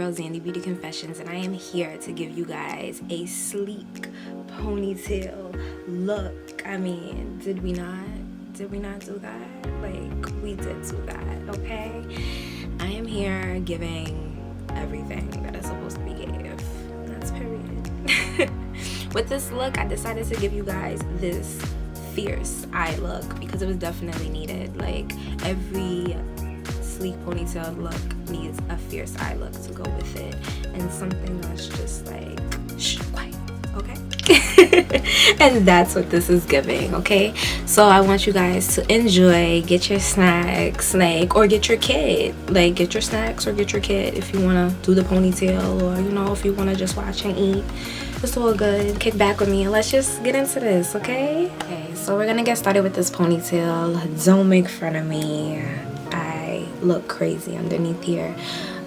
girl Zandy Beauty Confessions, and I am here to give you guys a sleek ponytail look. I mean, did we not do that? Like, we did do that, okay? I am here giving everything that is supposed to be gave. That's period. With this look, I decided to give you guys this fierce eye look because it was definitely needed. Like, every sleek ponytail look needs a fierce eye look to go with it, and something that's just like shh, quiet, okay? And that's what this is giving, okay? So I want you guys to enjoy, get your snacks, like, or get your kid, like, get your snacks or get your kid if you want to do the ponytail, or you know, if you want to just watch and eat. It's all good. Kick back with me and let's just get into this, okay? Okay, so we're gonna get started with this ponytail. Don't make fun of me. Look crazy underneath here,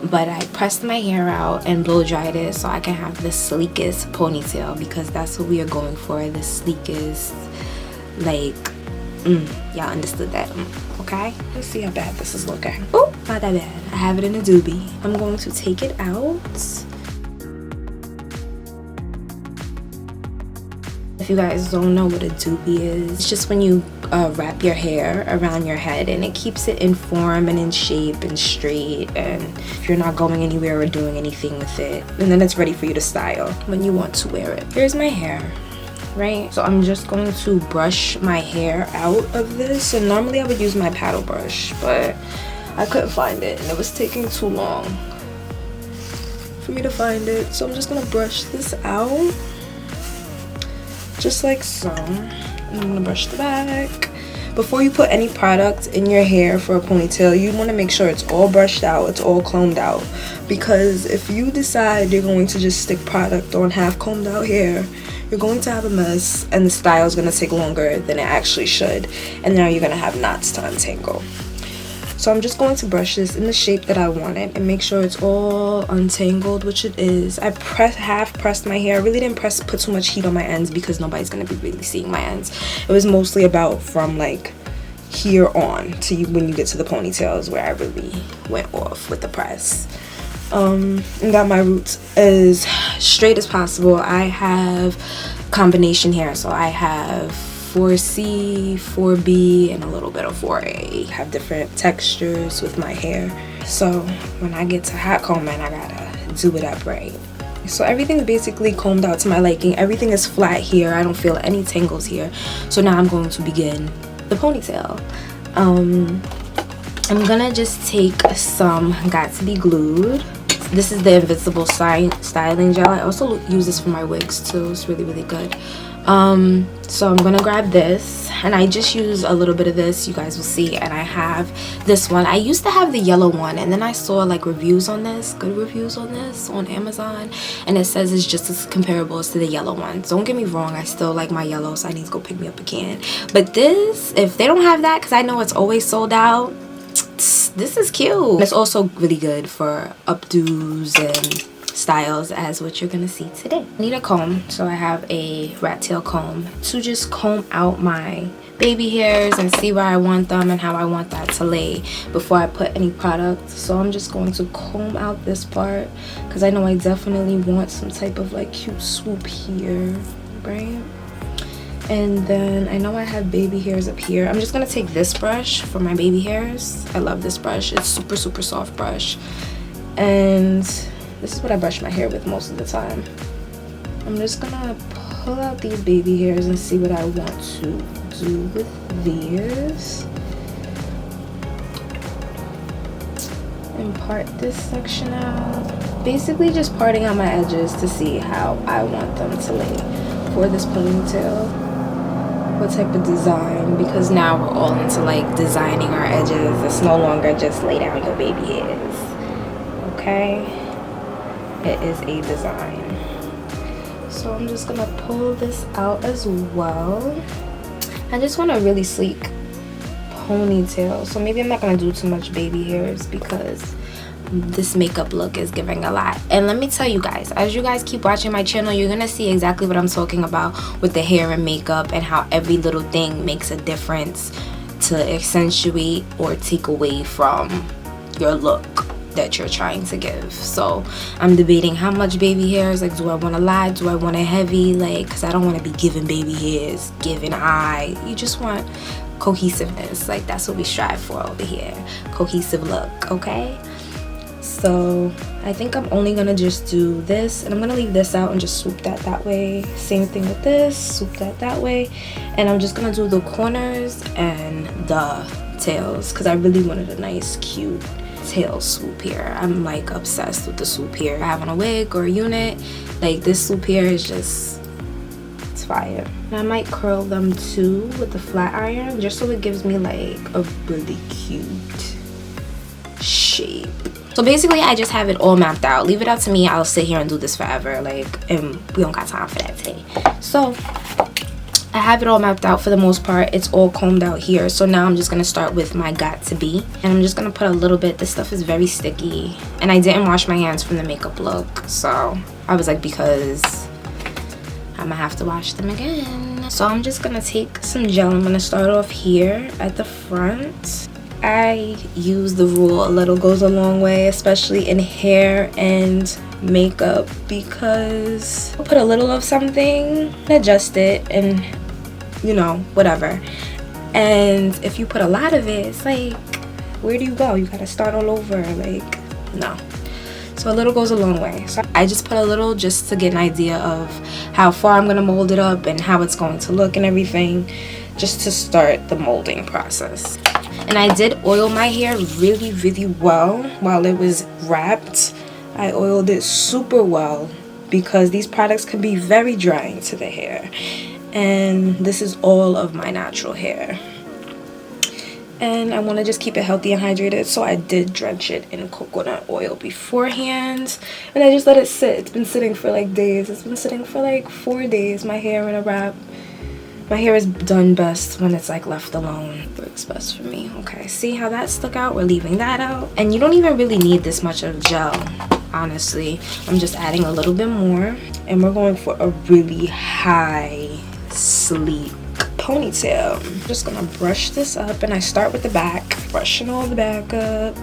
but I pressed my hair out and blow dried it so I can have the sleekest ponytail, because that's what we are going for, the sleekest, like, y'all understood that, okay? Let's see how bad this is looking. Oh, not that bad. I have it in a doobie. I'm going to take it out. If you guys don't know what a doobie is, it's just when you wrap your hair around your head and it keeps it in form and in shape and straight, and if you're not going anywhere or doing anything with it, and then it's ready for you to style when you want to wear it. Here's my hair, right? So I'm just going to brush my hair out of this, and normally I would use my paddle brush, but I couldn't find it and it was taking too long for me to find it, so I'm just gonna brush this out just like so. And I'm gonna brush the back. Before you put any product in your hair for a ponytail, you want to make sure it's all brushed out, it's all combed out, because if you decide you're going to just stick product on half combed out hair, you're going to have a mess and the style is going to take longer than it actually should, and now you're going to have knots to untangle. So I'm just going to brush this in the shape that I want it and make sure it's all untangled, which it is. I half pressed my hair. I really didn't put too much heat on my ends because nobody's going to be really seeing my ends. It was mostly about from like here on to when you get to the ponytails where I really went off with the press. And got my roots as straight as possible. I have combination hair, so I have 4C, 4B, and a little bit of 4A. Have different textures with my hair, so when I get to hot combing, I gotta do it up right. So everything's basically combed out to my liking. Everything is flat here. I don't feel any tangles here. So now I'm going to begin the ponytail. I'm gonna just take some Got To Be Glued. This is the Invisible styling gel. I also use this for my wigs too. It's really, really good. So I'm gonna grab this, and I just use a little bit of this, you guys will see, and I have this one. I used to have the yellow one, and then I saw like reviews on this, good reviews on this on Amazon, and it says it's just as comparable as to the yellow one. Don't get me wrong, I still like my yellow, so I need to go pick me up a can. But this, if they don't have that, because I know it's always sold out, this is cute. It's also really good for updos and styles, as what you're gonna see today. I need a comb, so I have a rat tail comb to just comb out my baby hairs and see where I want them and how I want that to lay before I put any product. So I'm just going to comb out this part because I know I definitely want some type of like cute swoop here, right? And then I know I have baby hairs up here. I'm just gonna take this brush for my baby hairs. I love this brush. It's super, super soft brush, and this is what I brush my hair with most of the time. I'm just gonna pull out these baby hairs and see what I want to do with these. And part this section out. Basically just parting out my edges to see how I want them to lay for this ponytail. What type of design, because now we're all into like designing our edges. It's no longer just lay down your baby hairs, okay? It is a design. So I'm just gonna pull this out as well. I just want a really sleek ponytail, so maybe I'm not gonna do too much baby hairs because this makeup look is giving a lot. And let me tell you guys, as you guys keep watching my channel, you're gonna see exactly what I'm talking about with the hair and makeup, and how every little thing makes a difference to accentuate or take away from your look. that you're trying to give. So I'm debating how much baby hairs. Like, do I want a lot? Do I want it heavy? Like, because I don't want to be giving baby hairs, giving eye. You just want cohesiveness. Like, that's what we strive for over here. Cohesive look, okay? So I think I'm only gonna just do this, and I'm gonna leave this out and just swoop that way. Same thing with this, swoop that way. And I'm just gonna do the corners and the tails, because I really wanted a nice cute tail swoop here. I'm like obsessed with the swoop here. I have on a wig or a unit, like this swoop here is just, it's fire. And I might curl them too with the flat iron, just so it gives me like a really cute shape. So basically I just have it all mapped out. Leave it up to me. I'll sit here and do this forever, like, and we don't got time for that today. So I have it all mapped out for the most part. It's all combed out here. So now I'm just gonna start with my got to be, and I'm just gonna put a little bit. This stuff is very sticky, and I didn't wash my hands from the makeup look, so I was like, because I'm gonna have to wash them again. So I'm just gonna take some gel. I'm gonna start off here at the front. I use the rule, a little goes a long way, especially in hair and makeup, because I'll put a little of something, adjust it, and you know, whatever. And if you put a lot of it, it's like, where do you go? You gotta start all over. Like, no. So a little goes a long way. So I just put a little just to get an idea of how far I'm gonna mold it up and how it's going to look and everything, just to start the molding process. And I did oil my hair really, really well while it was wrapped. I oiled it super well because these products can be very drying to the hair. And this is all of my natural hair. And I want to just keep it healthy and hydrated, so I did drench it in coconut oil beforehand. And I just let it sit. It's been sitting for like days. It's been sitting for like 4 days, my hair in a wrap. My hair is done best when it's like left alone. Works best for me. Okay, see how that stuck out? We're leaving that out. And you don't even really need this much of gel, honestly. I'm just adding a little bit more. And we're going for a really high, sleek ponytail. I'm just gonna brush this up, and I start with the back. Brushing all the back up.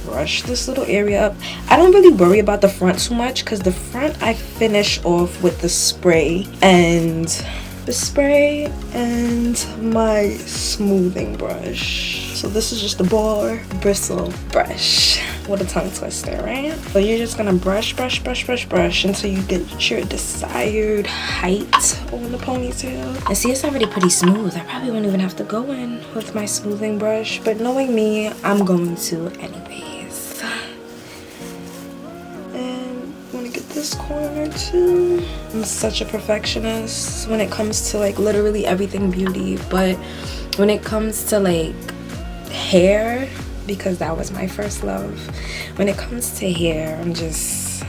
Brush this little area up. I don't really worry about the front too much, because the front I finish off with the spray and my smoothing brush. So this is just a ball bristle brush with a tongue twister, right? So you're just gonna brush until you get your desired height on the ponytail. And see, it's already pretty smooth. I probably won't even have to go in with my smoothing brush, but knowing me, I'm going to anyways. This corner too. I'm such a perfectionist when it comes to like literally everything beauty, but when it comes to like hair, because that was my first love, when it comes to hair, I'm just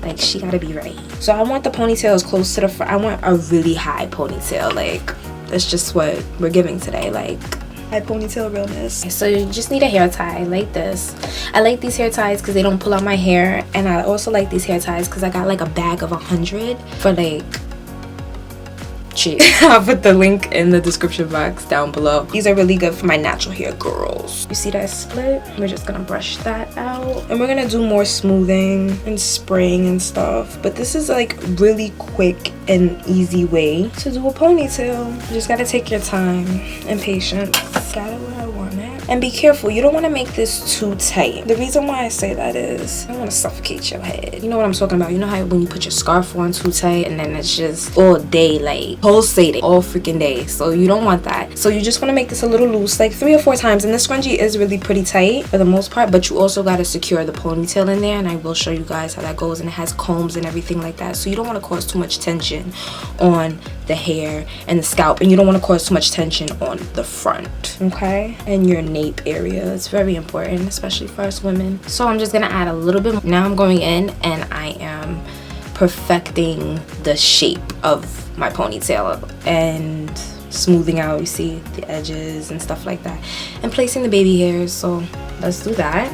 like, she gotta be right. So I want the ponytail as close to the front. I want a really high ponytail. Like, that's just what we're giving today, like high ponytail realness. So you just need a hair tie like this. I like these hair ties because they don't pull out my hair, and I also like these hair ties because I got like a bag of 100 for like cheap. I'll put the link in the description box down below. These are really good for my natural hair girls. You see that split? We're just gonna brush that out, and we're gonna do more smoothing and spraying and stuff, but this is like really quick and easy way to do a ponytail. You just gotta take your time and patience. Got it where I want it. And be careful, you don't want to make this too tight. The reason why I say that is I don't want to suffocate your head. You know what I'm talking about? You know how when you put your scarf on too tight and then it's just all day, like pulsating all freaking day. So you don't want that. So you just want to make this a little loose, like 3 or 4 times. And this scrunchie is really pretty tight for the most part, but you also got to secure the ponytail in there, and I will show you guys how that goes. And it has combs and everything like that, so you don't want to cause too much tension on the hair and the scalp, and you don't want to cause too much tension on the front, okay? And your nape area, it's very important, especially for us women. So I'm just gonna add a little bit more. Now I'm going in and I am perfecting the shape of my ponytail and smoothing out, you see, the edges and stuff like that, and placing the baby hairs. So let's do that.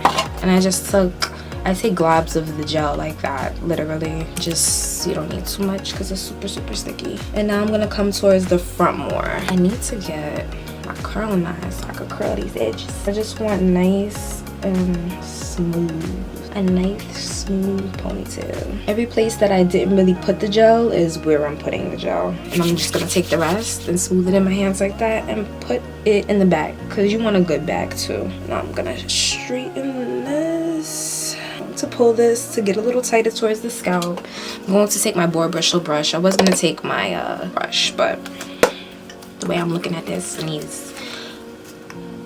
And I take globs of the gel like that, literally. Just, you don't need too much because it's super, super sticky. And now I'm gonna come towards the front more. I need to get my curling knife so I can curl these edges. I just want nice, and smooth. A nice smooth ponytail. Every place that I didn't really put the gel is where I'm putting the gel. And I'm just gonna take the rest and smooth it in my hands like that and put it in the back, because you want a good back too. Now I'm gonna straighten this to pull this to get a little tighter towards the scalp. I'm going to take my boar bristle brush. I was gonna take my brush, but the way I'm looking at this, it needs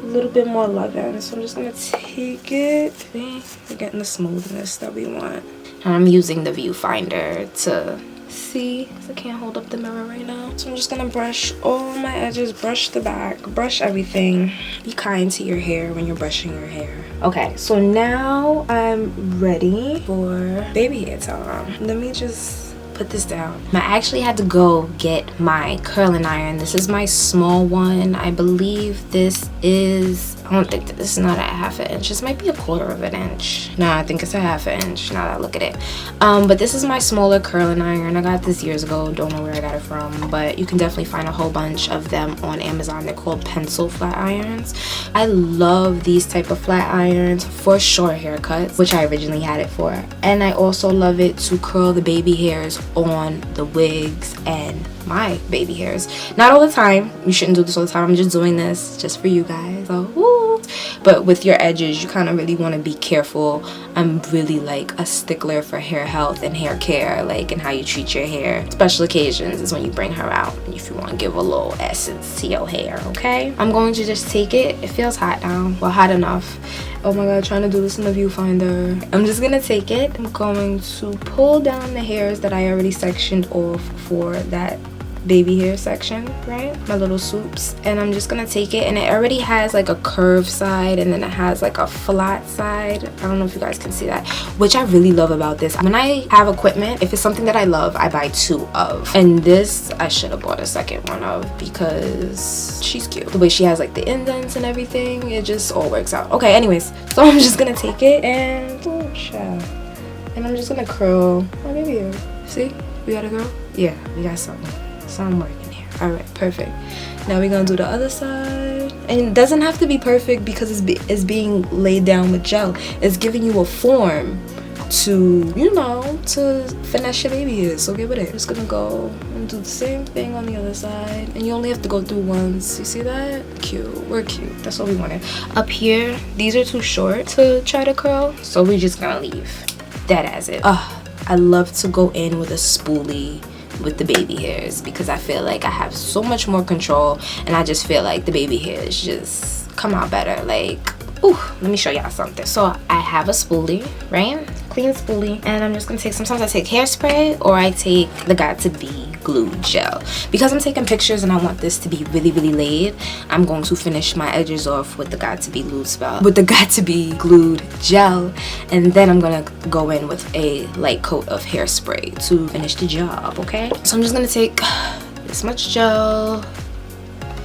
a little bit more love in, so I'm just gonna take it. We're getting the smoothness that we want, and I'm using the viewfinder to see, because I can't hold up the mirror right now. So I'm just gonna brush all my edges, brush the back, brush everything. Be kind to your hair when you're brushing your hair. Okay, so now I'm ready for baby hair time. Let me just put this down. I actually had to go get my curling iron. This is my small one. I believe this is, I don't think that this is not a ½ inch. This might be a ¼ inch. No, I think it's a ½ inch now that I look at it. But this is my smaller curling iron. I got this years ago. Don't know where I got it from, but you can definitely find a whole bunch of them on Amazon. They're called pencil flat irons. I love these type of flat irons for short haircuts, which I originally had it for. And I also love it to curl the baby hairs on the wigs and my baby hairs. Not all the time. You shouldn't do this all the time. I'm just doing this just for you guys. So, woo. But with your edges, you kind of really want to be careful. I'm really like a stickler for hair health and hair care, like, and how you treat your hair. Special occasions is when you bring her out, if you want to give a little essence to your hair. Okay, I'm going to just take it. It feels hot now, well, hot enough. Oh my god, trying to do this in the viewfinder. I'm just gonna take it. I'm going to pull down the hairs that I already sectioned off for that baby hair section, right? My little swoops. And I'm just gonna take it, and it already has like a curved side, and then it has like a flat side. I don't know if you guys can see that, which I really love about this. When I have equipment, if it's something that I love, I buy 2 of. And this I should have bought a second one of, because she's cute. The way she has like the indents and everything, it just all works out. Okay, anyways, so I'm just gonna take it and and I'm just gonna curl my baby hair. See, we got a girl. Yeah, we got something. So I'm working here. All right, perfect. Now we're gonna do the other side, and it doesn't have to be perfect because it's being laid down with gel. It's giving you a form to, you know, to finesse your baby hair. So get with it. Just gonna go and do the same thing on the other side, and you only have to go through once. You see that? Cute. We're cute. That's what we wanted. Up here, these are too short to try to curl, so we're just gonna leave that as it. I love to go in with a spoolie with the baby hairs, because I feel like I have so much more control, and I just feel like the baby hairs just come out better. Like, ooh, let me show y'all something. So I have a spoolie, right? Clean spoolie, and I'm just gonna take, sometimes I take hairspray, or I take the Got To Be glue gel. Because I'm taking pictures and I want this to be really, really laid, I'm going to finish my edges off with the Got To Be glue spell, with the Got To Be glued gel, and then I'm gonna go in with a light coat of hairspray to finish the job. Okay, so I'm just gonna take this much gel,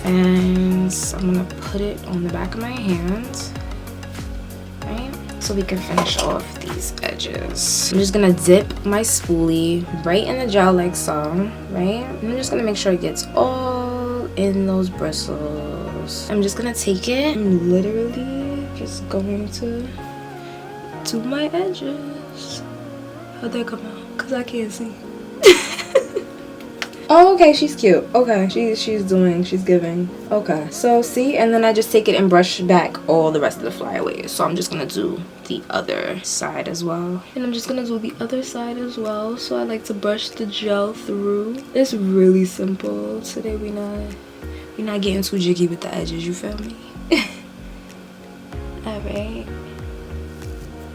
and I'm gonna put it on the back of my hand, right, so we can finish off these edges. I'm just gonna dip my spoolie right in the gel like so, right? I'm just gonna make sure it gets all in those bristles. I'm just gonna take it, I'm literally just going to do my edges. How'd that come out? Cause I can't see. Oh, okay, she's cute. Okay, she's giving. Okay, so see, and then I just take it and brush back all the rest of the flyaways. So I'm just gonna do the other side as well, and I'm just gonna do the other side as well. So I like to brush the gel through. It's really simple. Today we're not getting too jiggy with the edges, you feel me? All right,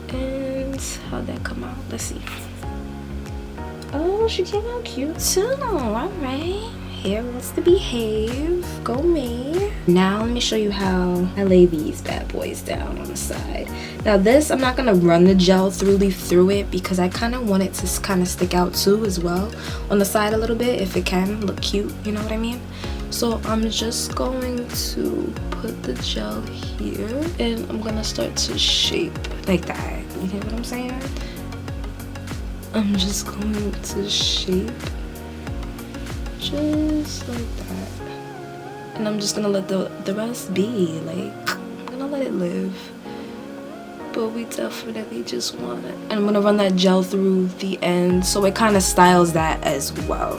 and how'd that come out? Let's see. Oh, she came out cute too. All right, hair wants to behave. Go me. Now let me show you how I lay these bad boys down on the side. Now this, I'm not gonna run the gel through it, because I kind of want it to kind of stick out too as well on the side a little bit, if it can look cute, you know what I mean? So I'm just going to put the gel here, and I'm gonna start to shape like that. You hear what I'm saying? I'm just going to shape just like that, and I'm just gonna let the rest be. Like, I'm gonna let it live. but we definitely just want it. And I'm gonna run that gel through the end so it kind of styles that as well.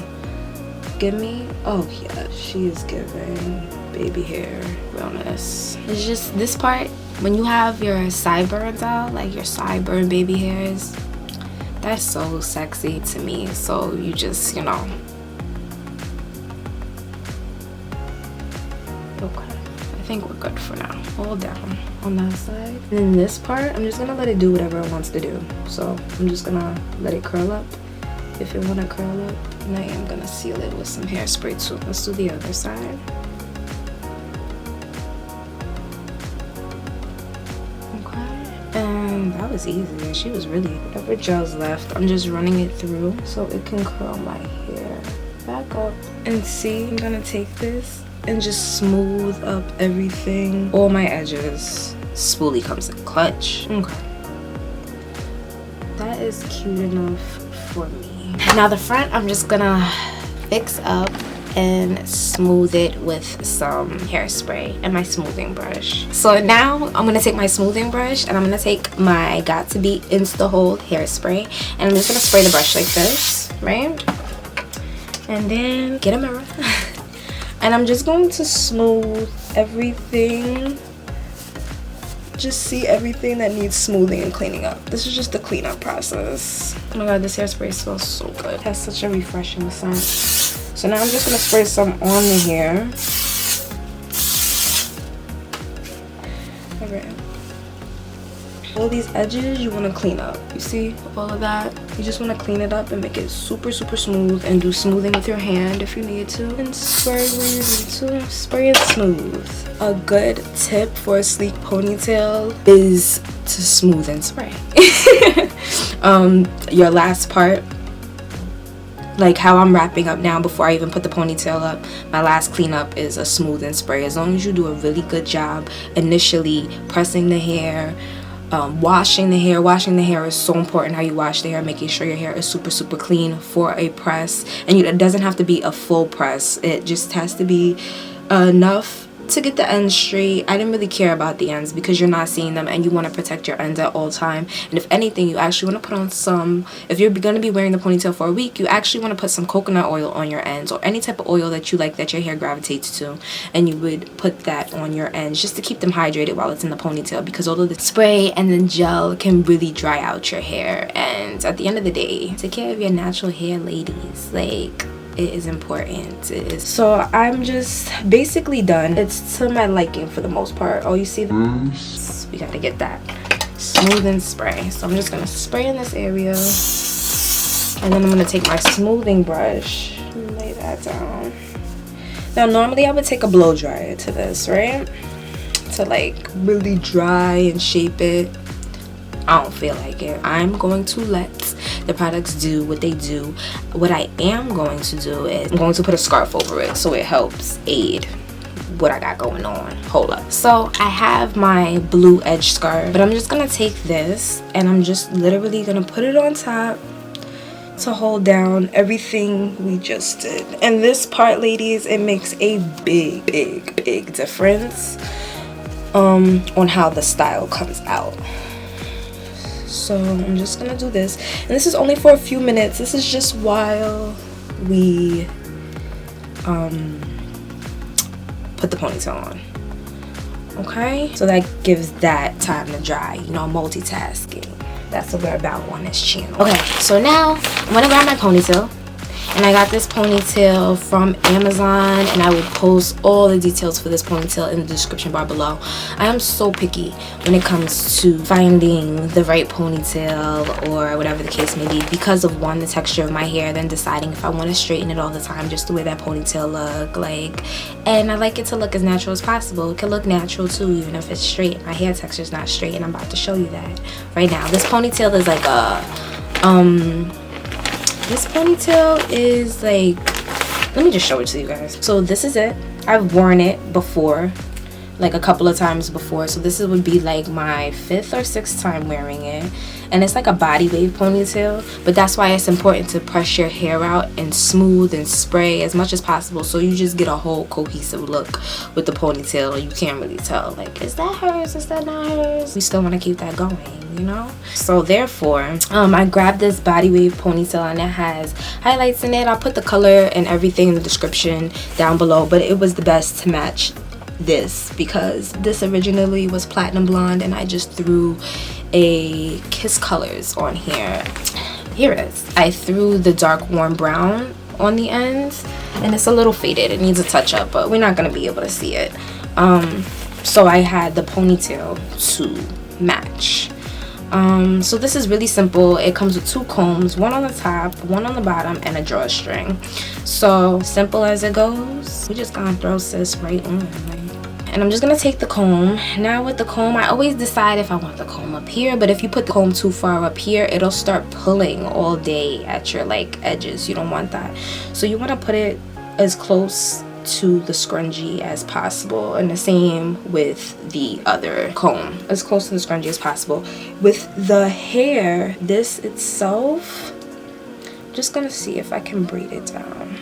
Give me, oh yeah, she is giving baby hair realness. It's just this part, when you have your sideburns out, like your sideburn baby hairs, that's so sexy to me. So you just, you know. Okay, I think we're good for now. All down on that side. And then this part, I'm just gonna let it do whatever it wants to do. So I'm just gonna let it curl up if it wanna curl up. And I am gonna seal it with some hairspray too. Let's do the other side. And that was easy. She was really, whatever gel's left, I'm just running it through so it can curl my hair back up. And see, I'm gonna take this and just smooth up everything, all my edges. Spoolie comes in clutch. Okay, that is cute enough for me. Now the front, I'm just gonna fix up and smooth it with some hairspray and my smoothing brush. So now I'm gonna take my smoothing brush and I'm gonna take my Got To Be Insta Hold hairspray and I'm just gonna spray the brush like this, right? And then get a mirror and I'm just going to smooth everything. Just see everything that needs smoothing and cleaning up. This is just the cleanup process. Oh my god, this hairspray smells so good. It has such a refreshing scent. So now I'm just gonna spray some on the hair. Okay. All these edges you wanna clean up. You see all of that? You just wanna clean it up and make it super, super smooth and do smoothing with your hand if you need to. And spray where you need to. Spray it smooth. A good tip for a sleek ponytail is to smooth and spray. Your last part, like how I'm wrapping up now before I even put the ponytail up, my last cleanup is a smooth and spray. As long as you do a really good job initially pressing the hair, washing the hair. Washing the hair is so important, how you wash the hair, making sure your hair is super, super clean for a press. And it doesn't have to be a full press. It just has to be enough to get the ends straight. I didn't really care about the ends because you're not seeing them and you want to protect your ends at all time. And if anything, you actually want to put on some, if you're going to be wearing the ponytail for a week, you actually want to put some coconut oil on your ends or any type of oil that you like, that your hair gravitates to, and you would put that on your ends just to keep them hydrated while it's in the ponytail, because although the spray and the gel can really dry out your hair, and at the end of the day, take care of your natural hair, ladies. Like, it is important. It is. So I'm just basically done. It's to my liking for the most part. Oh, you see this? We gotta get that smooth and spray. So I'm just gonna spray in this area, and then I'm gonna take my smoothing brush and lay that down. Now normally I would take a blow dryer to this, right, to like really dry and shape it. I don't feel like it. I'm going to let the products do what they do. What I am going to do is I'm going to put a scarf over it so it helps aid what I got going on. Hold up. So I have my blue edge scarf, but I'm just gonna take this and I'm just literally gonna put it on top to hold down everything we just did. And this part, ladies, it makes a big, big, big difference on how the style comes out. So I'm just gonna do this, and this is only for a few minutes. This is just while we put the ponytail on. Okay, so that gives that time to dry, you know, multitasking. That's what we're about on this channel. Okay, so now I'm gonna grab my ponytail, and I got this ponytail from Amazon, and I will post all the details for this ponytail in the description bar below. I am so picky when it comes to finding the right ponytail or whatever the case may be, because of one, the texture of my hair, then deciding if I want to straighten it all the time just the way that ponytail look like. And I like it to look as natural as possible. It can look natural too, even if it's straight. My hair texture is not straight, and I'm about to show you that right now. This ponytail is like a this ponytail is like, let me just show it to you guys. So this is it. I've worn it before, like a couple of times before. So this would be like my 5th or 6th time wearing it. and it's like a body wave ponytail, but that's why it's important to press your hair out and smooth and spray as much as possible, so you just get a whole cohesive look with the ponytail. You can't really tell, like, is that hers, is that not hers? We still want to keep that going, you know? So therefore, I grabbed this body wave ponytail, and it has highlights in it. I'll put the color and everything in the description down below, but it was the best to match this because this originally was platinum blonde, and I just threw a Kiss Colors on here. Here it is. I threw the dark warm brown on the ends, and it's a little faded. It needs a touch up, but we're not going to be able to see it. So I had the ponytail to match. So this is really simple. It comes with 2 combs, one on the top, one on the bottom, and a drawstring. So simple as it goes. We just gonna throw sis right on, and I'm just gonna take the comb. Now with the comb, I always decide if I want the comb up here, but if you put the comb too far up here, it'll start pulling all day at your like edges. You don't want that. So you want to put it as close to the scrunchie as possible, and the same with the other comb, as close to the scrunchie as possible. With the hair, this itself, I'm just gonna see if I can braid it down,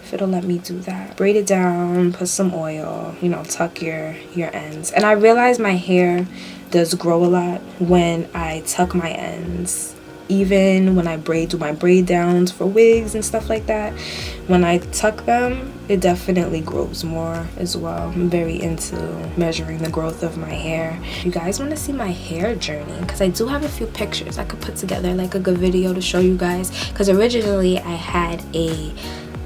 if it'll let me do that. Braid it down, put some oil, you know, tuck your ends. And I realize my hair does grow a lot when I tuck my ends. Even when I do my braid downs for wigs and stuff like that, when I tuck them, it definitely grows more as well. I'm very into measuring the growth of my hair. If you guys want to see my hair journey, because I do have a few pictures I could put together, like a good video to show you guys, because originally I had a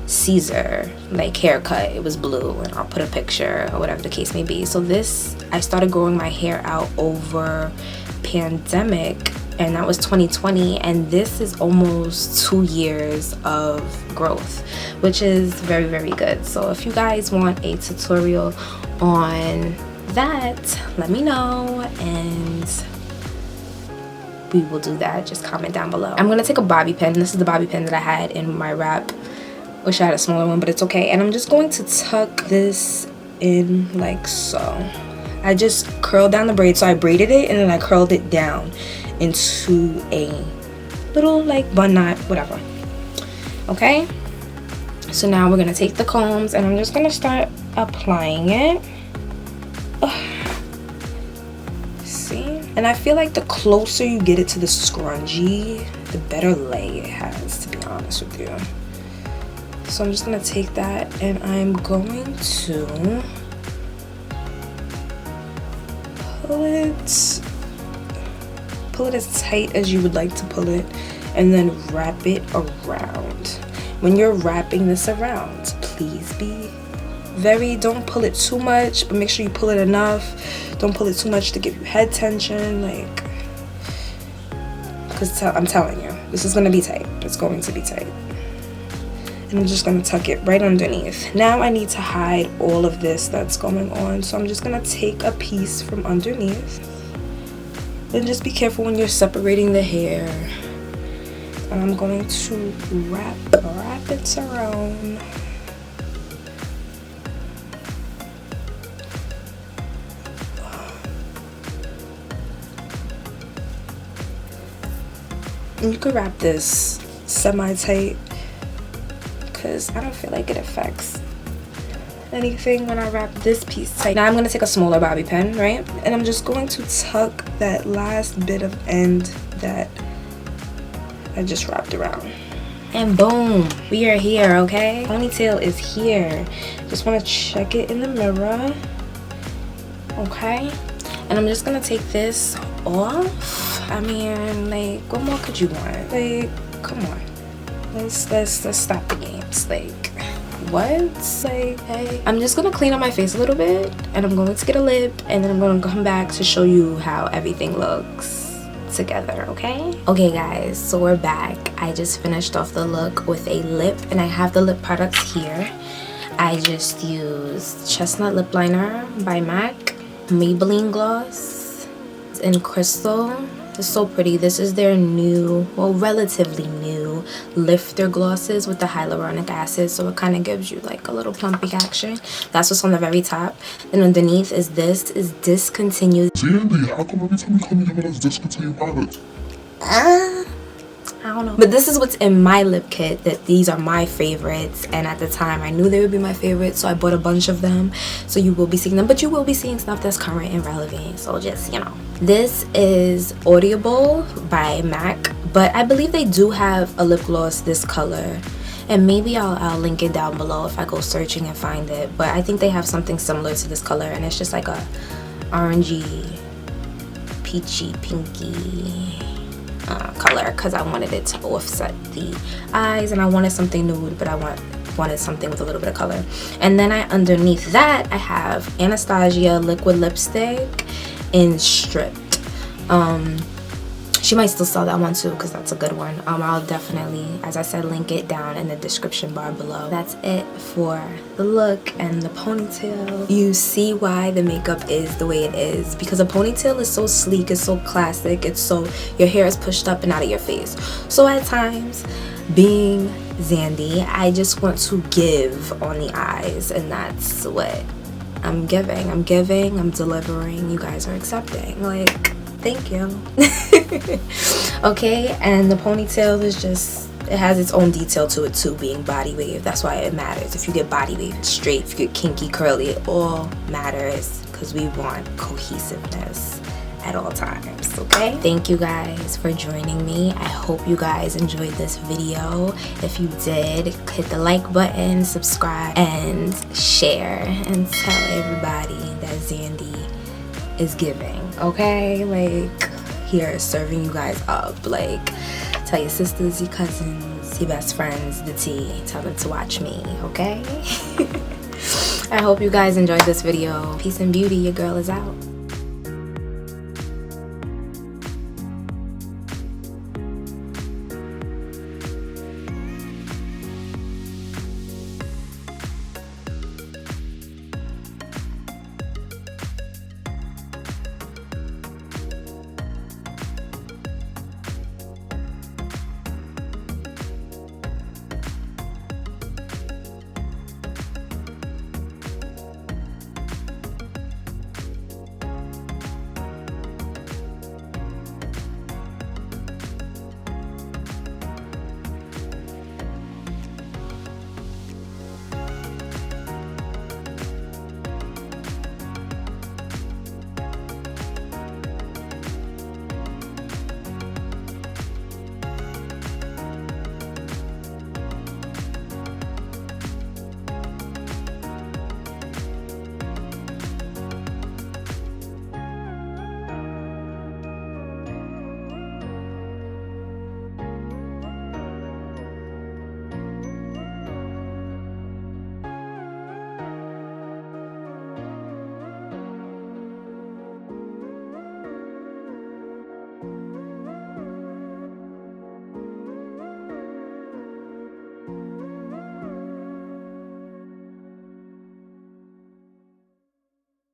Caesar like haircut. It was blue, and I'll put a picture or whatever the case may be. So this, I started growing my hair out over pandemic, and that was 2020, and this is almost 2 years of growth, which is very, very good. So if you guys want a tutorial on that, let me know and we will do that. Just comment down below. I'm gonna take a bobby pin. This is the bobby pin that I had in my wrap. Wish I had a smaller one, but it's okay. And I'm just going to tuck this in like so. I just curled down the braid, so I braided it and then I curled it down into a little like bun knot, whatever. Okay, so now we're gonna take the combs, and I'm just gonna start applying it. Ugh. See, and I feel like the closer you get it to the scrunchie, the better lay it has, to be honest with you. So I'm just gonna take that, and I'm going to pull it as tight as you would like to pull it, and then wrap it around. When you're wrapping this around, please be don't pull it too much, but make sure you pull it enough. Don't pull it too much to give you head tension, like, because I'm telling you, this is going to be tight. It's going to be tight. And I'm just going to tuck it right underneath. Now I need to hide all of this that's going on, so I'm just going to take a piece from underneath. And just be careful when you're separating the hair. And I'm going to wrap it around. And you could wrap this semi-tight, because I don't feel like it affects anything when I wrap this piece tight. Now I'm going to take a smaller bobby pin, right? And I'm just going to tuck that last bit of end that I just wrapped around. And boom, we are here, okay? Ponytail is here. Just want to check it in the mirror. Okay? And I'm just going to take this off. I mean, like, what more could you want? Like, come on. Let's stop the games. Like, what? Like, hey, I'm just gonna clean up my face a little bit, and I'm going to get a lip, and then I'm gonna come back to show you how everything looks together. Okay guys, so we're back. I just finished off the look with a lip, and I have the lip products here. I just used Chestnut lip liner by M.A.C, Maybelline gloss in crystal. It's so pretty. This is their new, well, relatively new little lifter glosses with the hyaluronic acid, so it kind of gives you like a little plumpy action. That's what's on the very top. Then underneath is this is discontinued. Sandy, how come every time you come here, it's discontinued products? I don't know. But this is what's in my lip kit, that these are my favorites, and at the time I knew they would be my favorites, so I bought a bunch of them. So you will be seeing them, but you will be seeing stuff that's current and relevant, so just, you know. This is Audible by M.A.C, but I believe they do have a lip gloss this color, and maybe I'll link it down below if I go searching and find it. But I think they have something similar to this color, and it's just like a orangey, peachy, pinky color, because I wanted it to offset the eyes, and I wanted something nude, but I wanted something with a little bit of color. And then underneath that I have Anastasia liquid lipstick in Stripped. She might still sell that one too, because that's a good one. I'll definitely, as I said, link it down in the description bar below. That's it for the look and the ponytail. You see why the makeup is the way it is, because a ponytail is so sleek, it's so classic, it's so, your hair is pushed up and out of your face. So at times, being Zandy, I just want to give on the eyes, and that's what I'm giving. I'm delivering, you guys are accepting. Like, thank you. Okay, and the ponytail is just, it has its own detail to it too, being body wave. That's why it matters. If you get body wave straight, if you get kinky curly, it all matters, because we want cohesiveness at all times. Okay, thank you guys for joining me. I hope you guys enjoyed this video. If you did, hit the like button, subscribe, and share, and tell everybody that Zandy is giving. Okay, like, here serving you guys up. Like, tell your sisters, your cousins, your best friends the tea. Tell them to watch me. Okay. I hope you guys enjoyed this video. Peace and beauty. Your girl is out.